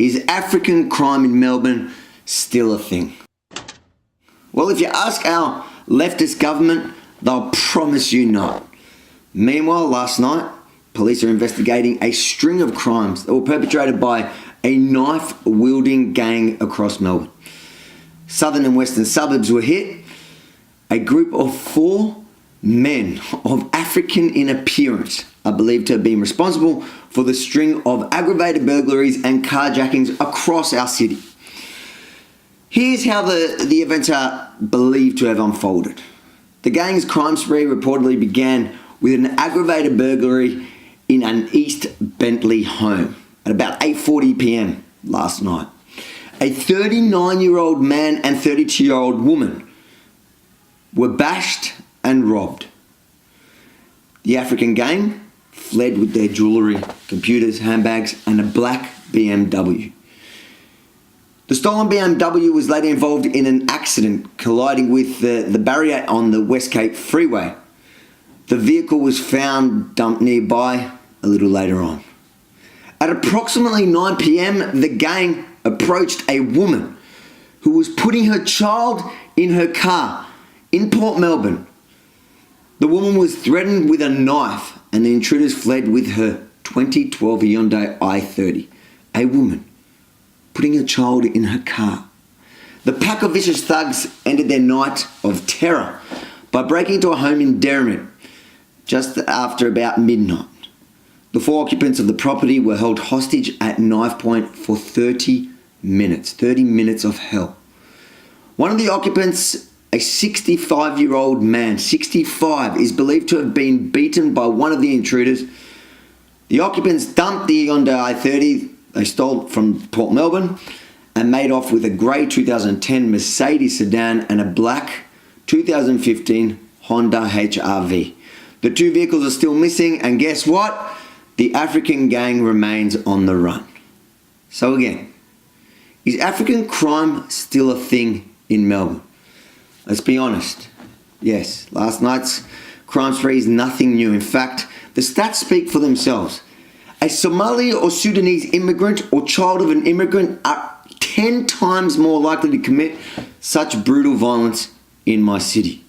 Is African crime in Melbourne still a thing? Well, if you ask our leftist government, they'll promise you not. Meanwhile, last night, police are investigating a string of crimes that were perpetrated by a knife-wielding gang across Melbourne. Southern and western suburbs were hit. A group of 4 men of African in appearance are believed to have been responsible for the string of aggravated burglaries and carjackings across our city. Here's how the events are believed to have unfolded. The gang's crime spree reportedly began with an aggravated burglary in an East Bentley home at about 8:40 p.m. last night. A 39-year-old man and 32-year-old woman were bashed and robbed. The African gang fled with their jewellery, computers, handbags and a black BMW. The stolen BMW was later involved in an accident colliding with the barrier on the West Cape Freeway. The vehicle was found dumped nearby a little later on. At approximately 9 p.m, the gang approached a woman who was putting her child in her car in Port Melbourne. The woman was threatened with a knife and the intruders fled with her 2012 Hyundai i30. A woman putting her child in her car. The pack of vicious thugs ended their night of terror by breaking into a home in Derrimut just after about midnight. The 4 occupants of the property were held hostage at knife point for 30 minutes. 30 minutes of hell. One of the occupants, a 65-year-old man, 65, is believed to have been beaten by one of the intruders. The occupants dumped the Hyundai i30 they stole from Port Melbourne and made off with a grey 2010 Mercedes sedan and a black 2015 Honda HR-V. The 2 vehicles are still missing, and guess what? The African gang remains on the run. So again, is African crime still a thing in Melbourne? Let's be honest. Yes, last night's crime spree is nothing new. In fact, the stats speak for themselves. A Somali or Sudanese immigrant or child of an immigrant are 10 times more likely to commit such brutal violence in my city.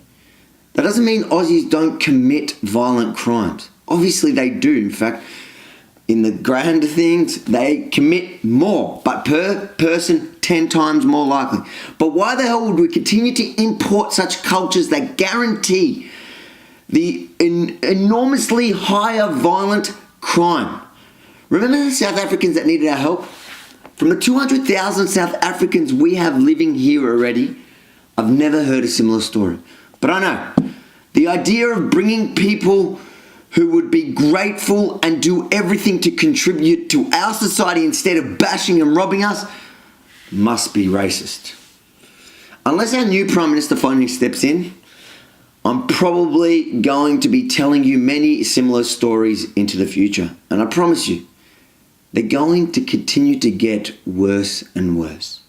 That doesn't mean Aussies don't commit violent crimes. Obviously they do. In fact, in the grand things, they commit more, but per person, 10 times more likely. But why the hell would we continue to import such cultures that guarantee the enormously higher violent crime? Remember the South Africans that needed our help? From the 200,000 South Africans we have living here already, I've never heard a similar story. But I know, the idea of bringing people who would be grateful and do everything to contribute to our society instead of bashing and robbing us must be racist. Unless our new Prime Minister finally steps in, I'm probably going to be telling you many similar stories into the future. And I promise you, they're going to continue to get worse and worse.